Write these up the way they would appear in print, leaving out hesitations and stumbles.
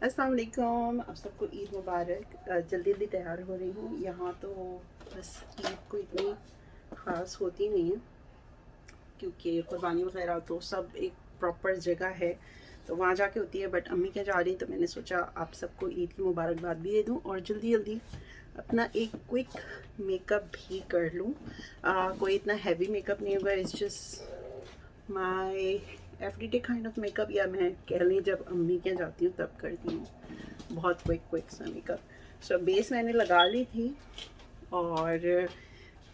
अस्सलाम वालेकुम, आप सबको ईद मुबारक। जल्दी जल्दी तैयार हो रही हूँ। यहाँ तो बस ईद को इतनी ख़ास होती नहीं है क्योंकि कुर्बानी वगैरह तो सब एक प्रॉपर जगह है तो वहाँ जाके होती है। बट अम्मी क्या जा रही तो मैंने सोचा आप सबको ईद की मुबारकबाद भी दे दूँ और जल्दी जल्दी अपना एक क्विक मेकअप भी कर लूँ। कोई इतना हैवी मेकअप नहीं होगा, it's just my everyday kind of makeup, या मैं कह ली जब अम्मी के जाती हूँ तब करती हूँ। बहुत क्विक सा मेकअप। सो बेस मैंने लगा ली थी और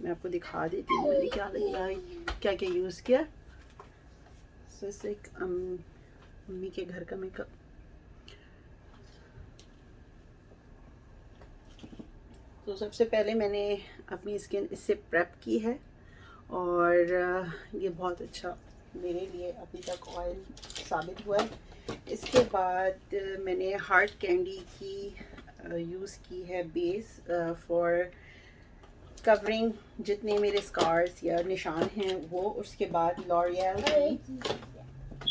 मैं आपको दिखा देती हूँ मैंने क्या लगाया, क्या क्या यूज़ किया। सो इस एक अम्मी के घर का मेकअप। तो सबसे पहले मैंने अपनी स्किन इससे प्रेप की है और ये बहुत अच्छा मेरे लिए अभी तक ऑयल साबित हुआ है। इसके बाद मैंने हार्ड कैंडी की यूज़ की है बेस फॉर कवरिंग जितने मेरे स्कार्स या निशान हैं वो। उसके बाद लॉरियल की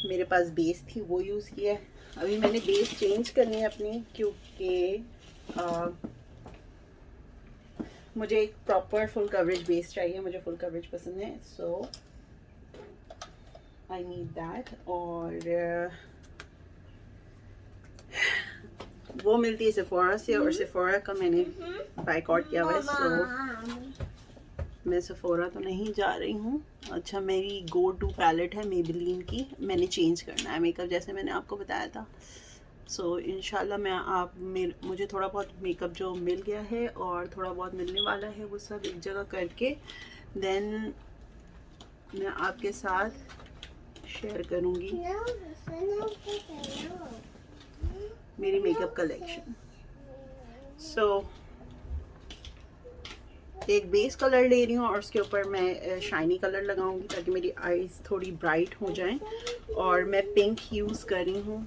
मेरे पास बेस थी वो यूज़ किया है। अभी मैंने बेस चेंज करनी है अपनी क्योंकि मुझे एक प्रॉपर फुल कवरेज बेस चाहिए, मुझे फुल कवरेज पसंद है। सो आई नीड दैट। और वो मिलती है सेफोरा से और सेफोरा का मैंने बाइकआउट किया हुआ है। सो मैं सेफोरा तो नहीं जा रही हूँ। अच्छा, मेरी गो टू पैलेट है मेबेलिन की, मैंने चेंज करना है मेकअप जैसे मैंने आपको बताया था। सो इंशाल्लाह मुझे थोड़ा बहुत मेकअप जो मिल गया है और थोड़ा बहुत मिलने वाला है वो सब एक जगह करके देन मैं आपके साथ शेयर करूँगी मेरी मेकअप कलेक्शन। सो एक बेस कलर ले रही हूँ और उसके ऊपर मैं शाइनी कलर लगाऊंगी ताकि मेरी आईज थोड़ी ब्राइट हो जाएं। और मैं पिंक यूज़ कर रही हूँ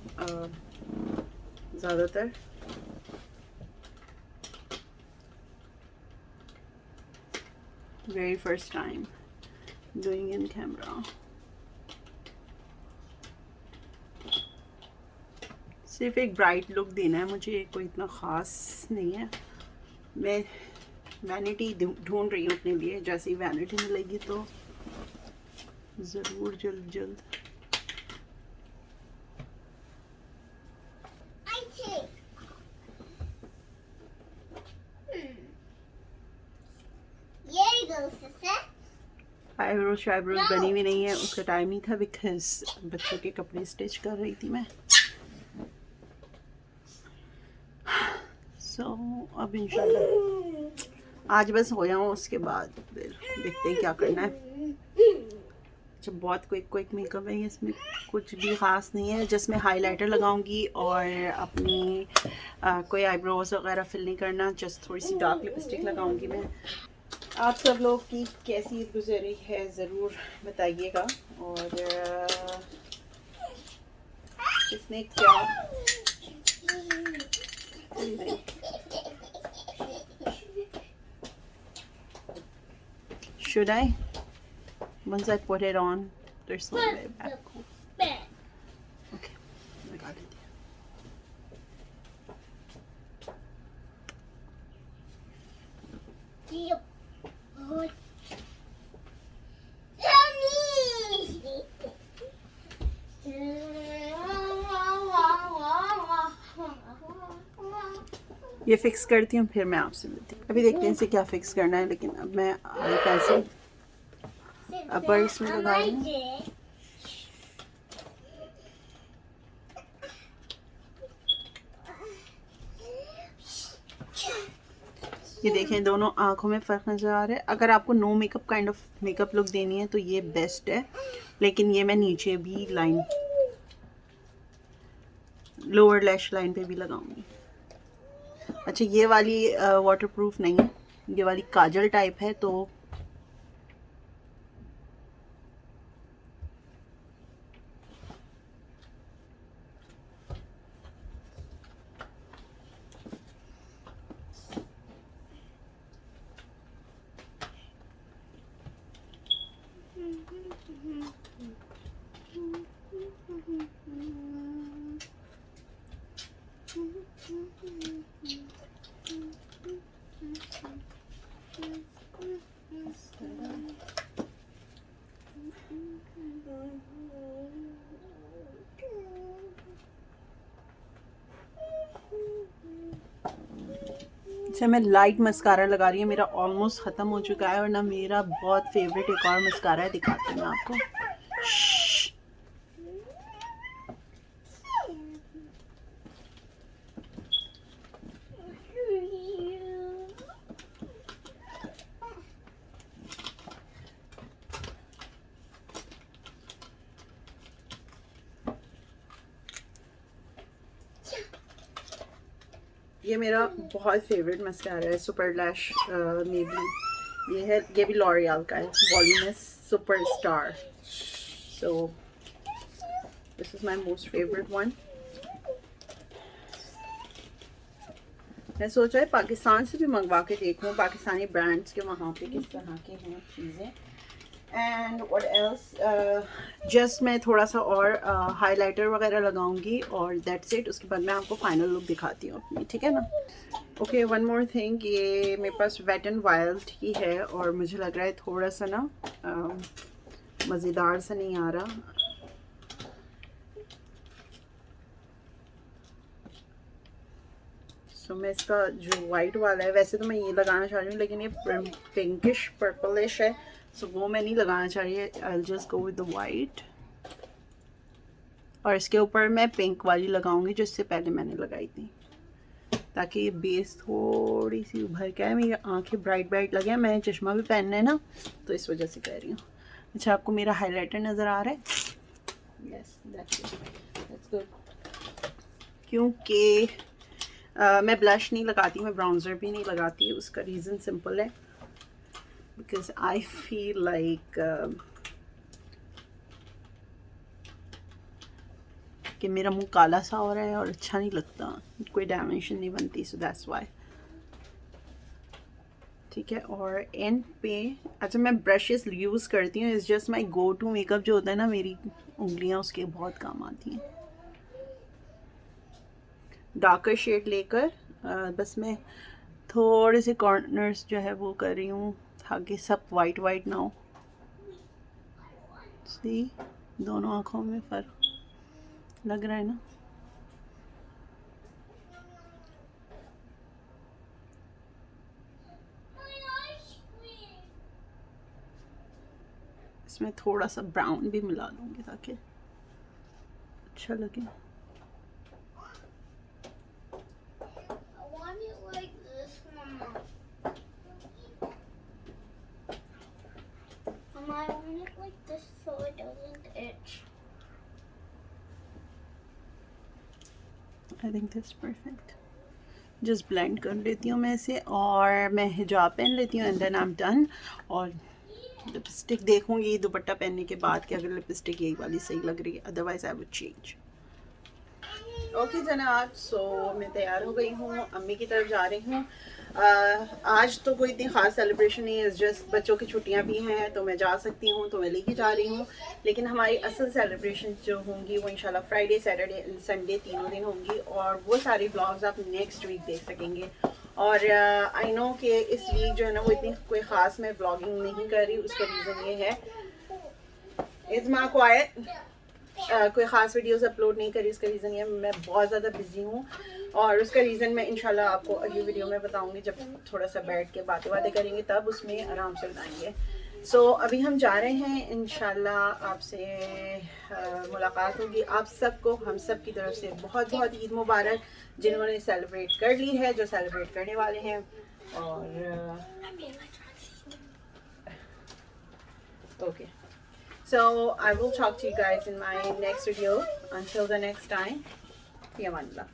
ज़्यादातर। Very first time doing in camera. सिर्फ एक ब्राइट लुक देना है मुझे, कोई इतना ख़ास नहीं है। मैं वैनिटी ढूंढ रही हूँ अपने लिए, जैसे ही वैनिटी मिलेगी तो ज़रूर जल्द जल्द। आईब्रोज बनी हुई नहीं है, उसका टाइम नहीं था बिकॉज बच्चों के कपड़े स्टिच कर रही थी मैं। सो अब इंशाल्लाह आज बस हो जाऊँ, उसके बाद फिर देखते हैं क्या करना है। अच्छा, बहुत क्विक मेकअप है, इसमें कुछ भी ख़ास नहीं है। जस्ट मैं हाइलाइटर लगाऊंगी और अपनी कोई आईब्रोज वगैरह फिल नहीं करना, जस्ट थोड़ी सी डार्क लिपस्टिक लगाऊंगी मैं। आप सब लोग की कैसी ईद गुजरी है ज़रूर बताइएगा। और किसने क्या should I once I put it on there's no way back. Okay, लगा देती हूँ। ये फिक्स करती हूँ फिर मैं आपसे मिलती हूँ। अभी देखते हैं इसे क्या फिक्स करना है, लेकिन अब मैं आई पैसे अपर इसमें लगा रही हूँ। ये देखें दोनों आँखों में फ़र्क नज़र आ रहा है। अगर आपको no makeup kind of makeup look देनी है तो ये बेस्ट है, लेकिन ये मैं नीचे भी लाइन लोअर लैश लाइन पे भी लगाऊंगी। अच्छा, ये वाली वाटरप्रूफ नहीं है, ये वाली काजल टाइप है तो अच्छा, मैं लाइट मस्कारा लगा रही हूँ, मेरा ऑलमोस्ट ख़त्म हो चुका है, और ना मेरा बहुत फेवरेट एक और मस्कारा है, दिखाती हूँ मैं आपको। ये मेरा बहुत फेवरेट मस्कारा है, सुपर लैश में भी ये है, ये भी लॉरियल का है, voluminous super star. So this is my most favourite one. मैं सोच रहा है पाकिस्तान से भी मंगवा के देखूँ, पाकिस्तानी ब्रांड्स के वहाँ पे किस तरह के हैं चीज़ें। एंड व्हाट एल्स, जस्ट मैं थोड़ा सा और हाइलाइटर वगैरह लगाऊंगी और दैट्स इट। उसके बाद मैं आपको फाइनल लुक दिखाती हूँ अपनी, ठीक है ना। ओके, वन मोर थिंग, ये मेरे पास वेट एंड वाइल्ड ही है और मुझे लग रहा है थोड़ा सा ना मज़ेदार सा नहीं आ रहा। तो मैं इसका जो वाइट वाला है, वैसे तो मैं ये लगाना चाह रही हूँ, लेकिन ये पिंकिश पर्पलिश है, सो वो मैं नहीं लगाना चाह रही है। I will just go with the white, और इसके ऊपर मैं पिंक वाली लगाऊंगी जो इससे पहले मैंने लगाई थी, ताकि ये बेस थोड़ी सी उभर के आए। मेरी आंखें ब्राइट ब्राइट लगे हैं, मैंने चश्मा भी पहनना है ना, तो इस वजह से कह रही हूँ। अच्छा, आपको मेरा हाइलाइटर नज़र आ रहा है? Yes, that's good. क्योंकि मैं ब्लश नहीं लगाती, मैं ब्राउन्जर भी नहीं लगाती। उसका रीज़न सिंपल है, बिकॉज आई फील लाइक कि मेरा मुंह काला सा हो रहा है और अच्छा नहीं लगता, कोई डायमेंशन नहीं बनती, सो दैट्स वाई। ठीक है, और एंड पे अच्छा मैं ब्रशेस यूज़ करती हूँ, is just my go to makeup जो होता है ना, मेरी उंगलियाँ उसके बहुत काम आती हैं। डार्कर शेड लेकर बस मैं थोड़े से कॉर्नर्स जो है वो कर रही हूँ, ताकि सब वाइट वाइट ना हो। सी, दोनों आँखों में फ़र्क लग रहा है ना। इसमें थोड़ा सा ब्राउन भी मिला दूँगी ताकि अच्छा लगे। I want it like this so it doesn't itch. I think that's perfect. Just blend कर लेती हूँ मैं इसे, और मैं हिजाब पहन लेती हूँ, and then I am done. और लिपस्टिक देखूँगी दुपट्टा पहनने के बाद कि अगर लिपस्टिक यही वाली सही लग रही है, otherwise I would change. Okay जनाब, सो मैं तैयार हो गई हूँ, अम्मी की तरफ जा रही हूँ। आज तो कोई इतनी ख़ास सेलिब्रेशन नहीं है, जस्ट बच्चों की छुट्टियाँ भी हैं तो मैं जा सकती हूँ, तो मैं लेके जा रही हूँ। लेकिन हमारी असल सेलिब्रेशन जो होंगी वो इंशाल्लाह फ्राइडे, सैटरडे एंड संडे तीनों दिन होंगी, और वो सारी ब्लॉग्स आप नेक्स्ट वीक देख सकेंगे। और आई नो कि इस वीक जो है ना वो इतनी कोई ख़ास मैं ब्लॉगिंग नहीं कर रही, उसका रीज़न ये है, इज़ माँ क्वाइट, कोई ख़ास वीडियोस अपलोड नहीं करी। इसका रीज़न ये मैं बहुत ज़्यादा बिजी हूँ, और उसका रीज़न मैं इंशाल्लाह आपको अगली वीडियो में बताऊँगी, जब थोड़ा सा बैठ के बातें करेंगे तब उसमें आराम से बताएंगे। सो अभी हम जा रहे हैं, इंशाल्लाह आपसे मुलाकात होगी। आप सबको हम सब की तरफ से बहुत बहुत ईद मुबारक, जिन्होंने सेलिब्रेट कर ली है, जो सेलिब्रेट करने वाले हैं। और okay, so I will talk to you guys in my next video. Until the next time, fi amanillah.